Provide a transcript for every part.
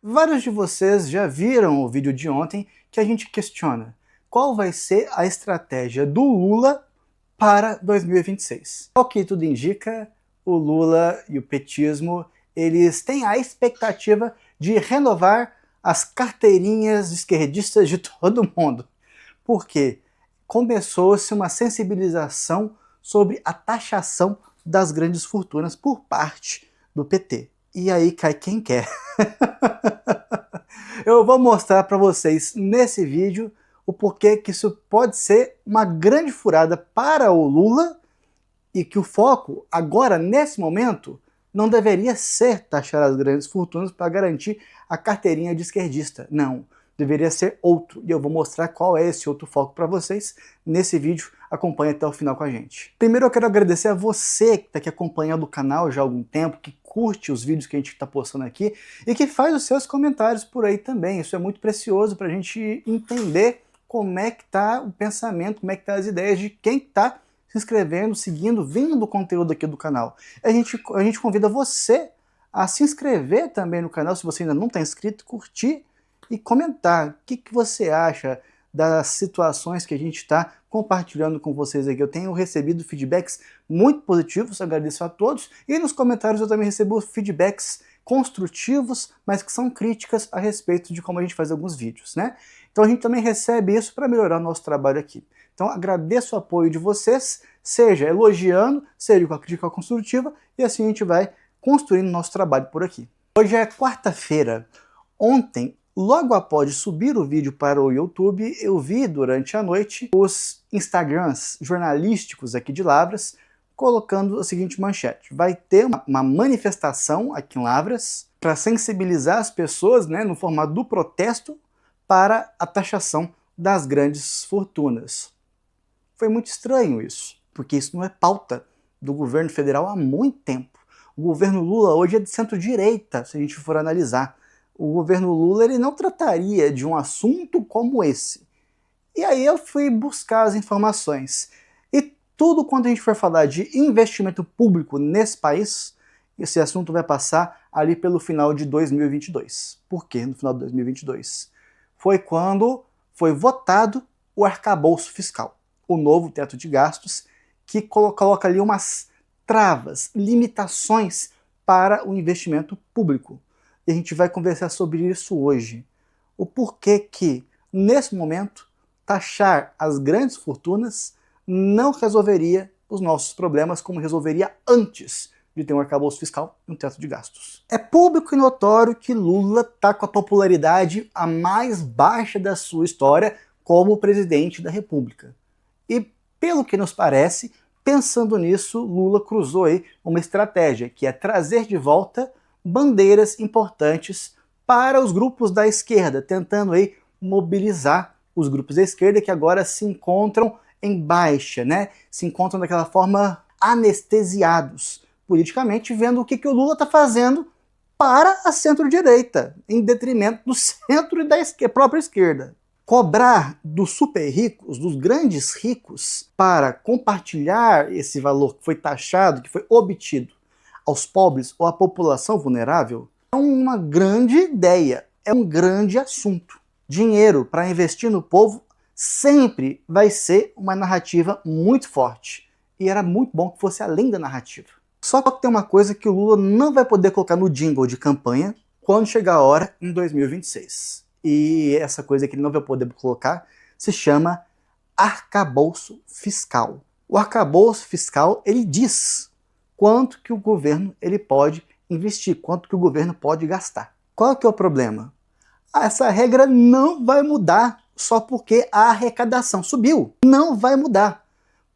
Vários de vocês já viram o vídeo de ontem que a gente questiona qual vai ser a estratégia do Lula para 2026. Ao que tudo indica, o Lula e o petismo, eles têm a expectativa de renovar as carteirinhas esquerdistas de todo mundo. Por quê? Começou-se uma sensibilização sobre a taxação das grandes fortunas por parte do PT. E aí cai quem quer. Eu vou mostrar para vocês nesse vídeo o porquê que isso pode ser uma grande furada para o Lula e que o foco agora, nesse momento, não deveria ser taxar as grandes fortunas para garantir a carteirinha de esquerdista. Não, deveria ser outro. E eu vou mostrar qual é esse outro foco para vocês nesse vídeo. Acompanhe até o final com a gente. Primeiro eu quero agradecer a você que está aqui acompanhando o canal já há algum tempo, que curte os vídeos que a gente está postando aqui e que faz os seus comentários por aí também. Isso é muito precioso para a gente entender como é que está o pensamento, como é que está as ideias de quem está se inscrevendo, seguindo, vendo o conteúdo aqui do canal. A gente convida você a se inscrever também no canal, se você ainda não está inscrito, curtir e comentar o que você acha das situações que a gente está compartilhando com vocês aqui. Eu tenho recebido feedbacks muito positivos, agradeço a todos, e nos comentários eu também recebo feedbacks construtivos, mas que são críticas a respeito de como a gente faz alguns vídeos, né? Então a gente também recebe isso para melhorar o nosso trabalho aqui. Então agradeço o apoio de vocês, seja elogiando, seja com a crítica construtiva, e assim a gente vai construindo nosso trabalho por aqui. Hoje é quarta-feira. Ontem, logo após subir o vídeo para o YouTube, eu vi durante a noite os Instagrams jornalísticos aqui de Lavras colocando a seguinte manchete: vai ter uma manifestação aqui em Lavras para sensibilizar as pessoas, né, no formato do protesto para a taxação das grandes fortunas. Foi muito estranho isso, porque isso não é pauta do governo federal há muito tempo. O governo Lula hoje é de centro-direita, se a gente for analisar. O governo Lula ele não trataria de um assunto como esse. E aí eu fui buscar as informações. E tudo quando a gente for falar de investimento público nesse país, esse assunto vai passar ali pelo final de 2022. Por quê no final de 2022? Foi quando foi votado o arcabouço fiscal, o novo teto de gastos, que coloca ali umas travas, limitações para o investimento público. E a gente vai conversar sobre isso hoje. O porquê que, nesse momento, taxar as grandes fortunas não resolveria os nossos problemas como resolveria antes de ter um arcabouço fiscal e um teto de gastos. É público e notório que Lula está com a popularidade a mais baixa da sua história como presidente da República. E, pelo que nos parece, pensando nisso, Lula cruzou aí uma estratégia, que é trazer de volta bandeiras importantes para os grupos da esquerda, tentando aí mobilizar os grupos da esquerda que agora se encontram em baixa, né? Se encontram daquela forma anestesiados politicamente, vendo o que o Lula está fazendo para a centro-direita, em detrimento do centro e da própria esquerda. Cobrar dos super ricos, dos grandes ricos, para compartilhar esse valor que foi taxado, que foi obtido aos pobres ou à população vulnerável, é uma grande ideia, é um grande assunto. Dinheiro para investir no povo sempre vai ser uma narrativa muito forte. E era muito bom que fosse além da narrativa. Só que tem uma coisa que o Lula não vai poder colocar no jingle de campanha quando chegar a hora em 2026. E essa coisa que ele não vai poder colocar se chama arcabouço fiscal. O arcabouço fiscal, ele diz quanto que o governo ele pode investir, quanto que o governo pode gastar. Qual que é o problema? Essa regra não vai mudar só porque a arrecadação subiu. Não vai mudar,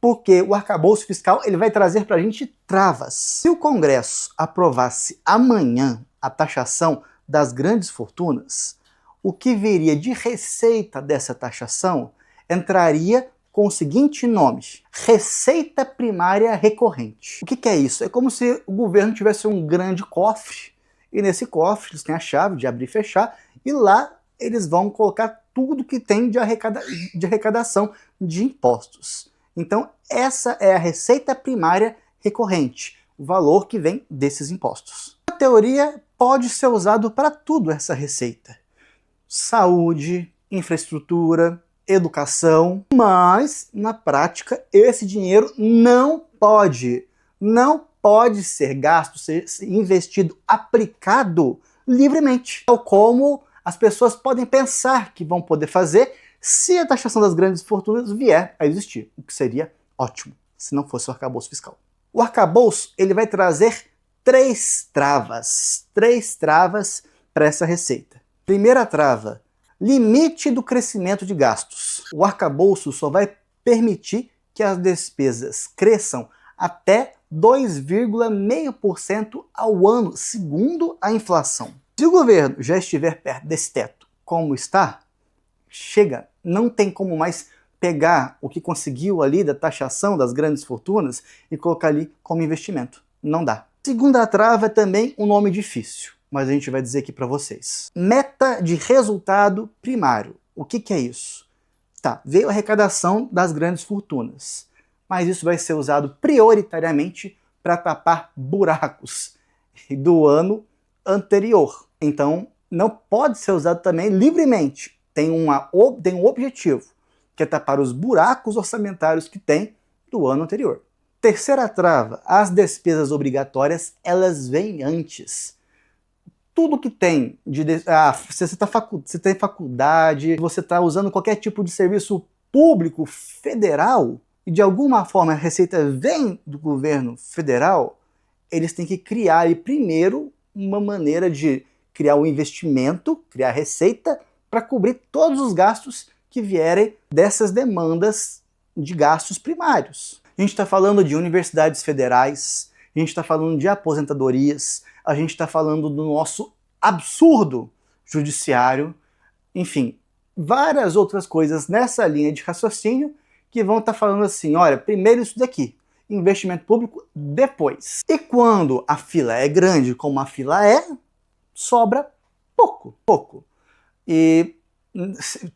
porque o arcabouço fiscal ele vai trazer para a gente travas. Se o Congresso aprovasse amanhã a taxação das grandes fortunas, o que viria de receita dessa taxação entraria com o seguinte nome: Receita Primária Recorrente. O que é isso? É como se o governo tivesse um grande cofre, e nesse cofre eles têm a chave de abrir e fechar, e lá eles vão colocar tudo que tem de arrecadação de impostos. Então essa é a Receita Primária Recorrente, o valor que vem desses impostos. Na teoria pode ser usado para tudo essa receita. Saúde, infraestrutura, educação, mas na prática esse dinheiro não pode ser gasto, ser investido, aplicado livremente, tal como as pessoas podem pensar que vão poder fazer se a taxação das grandes fortunas vier a existir, o que seria ótimo se não fosse o arcabouço fiscal. O arcabouço ele vai trazer três travas para essa receita. Primeira trava: limite do crescimento de gastos. O arcabouço só vai permitir que as despesas cresçam até 2,5% ao ano, segundo a inflação. Se o governo já estiver perto desse teto, como está, chega, não tem como mais pegar o que conseguiu ali da taxação das grandes fortunas e colocar ali como investimento. Não dá. Segunda trava é também um nome difícil, mas a gente vai dizer aqui para vocês. Meta de resultado primário. O que é isso? Tá, veio a arrecadação das grandes fortunas, mas isso vai ser usado prioritariamente para tapar buracos do ano anterior. Então, não pode ser usado também livremente. Tem um objetivo, que é tapar os buracos orçamentários que tem do ano anterior. Terceira trava: as despesas obrigatórias, elas vêm antes. Tudo que tem você tem faculdade, você está usando qualquer tipo de serviço público federal, e de alguma forma a receita vem do governo federal, eles têm que criar aí primeiro uma maneira de criar um investimento, criar receita para cobrir todos os gastos que vierem dessas demandas de gastos primários. A gente está falando de universidades federais, a gente está falando de aposentadorias, a gente está falando do nosso absurdo judiciário, enfim, várias outras coisas nessa linha de raciocínio que vão estar falando assim, olha, primeiro isso daqui, investimento público depois. E quando a fila é grande, como a fila é, sobra pouco. E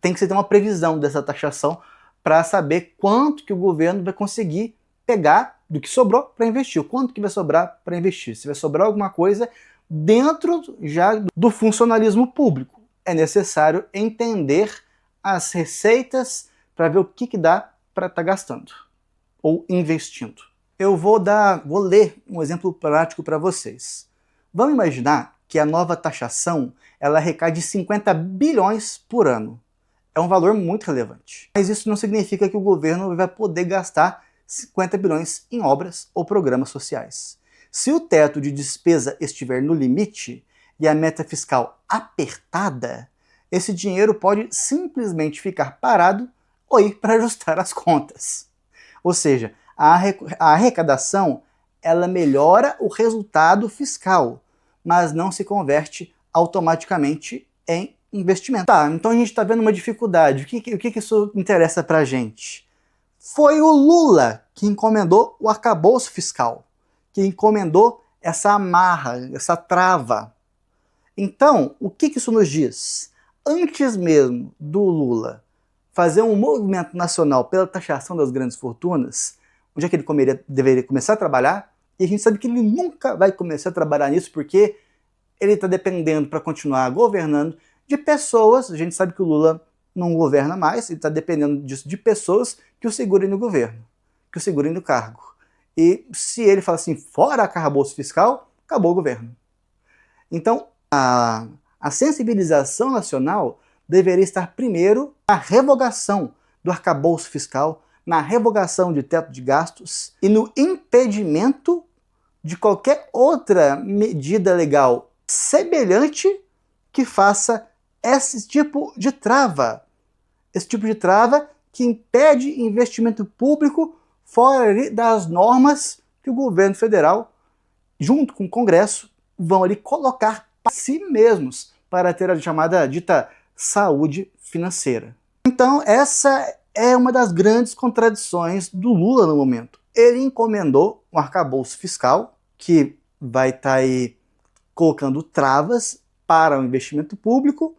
tem que ter uma previsão dessa taxação para saber quanto que o governo vai conseguir pegar do que sobrou para investir, o quanto que vai sobrar para investir, se vai sobrar alguma coisa dentro já do funcionalismo público. É necessário entender as receitas para ver o que dá para estar gastando ou investindo. Eu vou ler um exemplo prático para vocês. Vamos imaginar que a nova taxação ela arrecade 50 bilhões por ano. É um valor muito relevante. Mas isso não significa que o governo vai poder gastar 50 bilhões em obras ou programas sociais. Se o teto de despesa estiver no limite e a meta fiscal apertada, esse dinheiro pode simplesmente ficar parado ou ir para ajustar as contas. Ou seja, a arrecadação ela melhora o resultado fiscal, mas não se converte automaticamente em investimento. Tá, então a gente está vendo uma dificuldade. O que isso interessa para a gente? Foi o Lula que encomendou o arcabouço fiscal, que encomendou essa amarra, essa trava. Então, o que isso nos diz? Antes mesmo do Lula fazer um movimento nacional pela taxação das grandes fortunas, onde é que ele deveria começar a trabalhar? E a gente sabe que ele nunca vai começar a trabalhar nisso porque ele está dependendo para continuar governando de pessoas. A gente sabe que o Lula não governa mais, ele está dependendo disso, de pessoas que o segurem no governo, que o segurem no cargo. E se ele fala assim, fora arcabouço fiscal, acabou o governo. Então, a sensibilização nacional deveria estar primeiro na revogação do arcabouço fiscal, na revogação de teto de gastos e no impedimento de qualquer outra medida legal semelhante que faça esse tipo de trava. Esse tipo de trava que impede investimento público fora das normas que o governo federal, junto com o Congresso, vão ali colocar para si mesmos para ter a chamada dita saúde financeira. Então essa é uma das grandes contradições do Lula no momento. Ele encomendou um arcabouço fiscal que vai estar aí colocando travas para o investimento público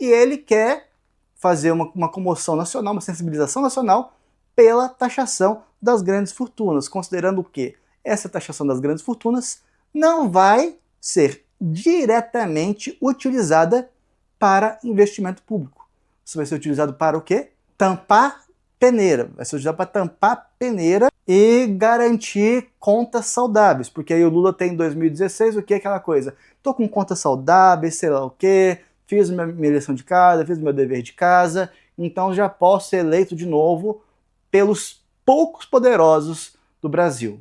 e ele quer fazer uma comoção nacional, uma sensibilização nacional pela taxação das grandes fortunas, considerando que essa taxação das grandes fortunas não vai ser diretamente utilizada para investimento público. Isso vai ser utilizado para o quê? Tampar peneira. Vai ser utilizado para tampar peneira e garantir contas saudáveis. Porque aí o Lula tem em 2016 o que? Aquela coisa. Tô com contas saudáveis, sei lá o quê, fiz minha lição de casa, fiz meu dever de casa, então já posso ser eleito de novo pelos poucos poderosos do Brasil.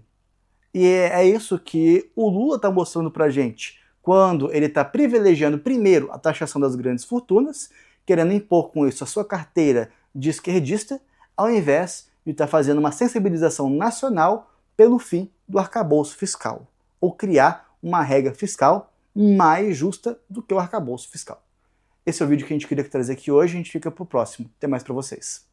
E é isso que o Lula está mostrando pra gente, quando ele está privilegiando primeiro a taxação das grandes fortunas, querendo impor com isso a sua carteira de esquerdista, ao invés de estar fazendo uma sensibilização nacional pelo fim do arcabouço fiscal, ou criar uma regra fiscal mais justa do que o arcabouço fiscal. Esse é o vídeo que a gente queria trazer aqui hoje, a gente fica pro próximo. Até mais para vocês.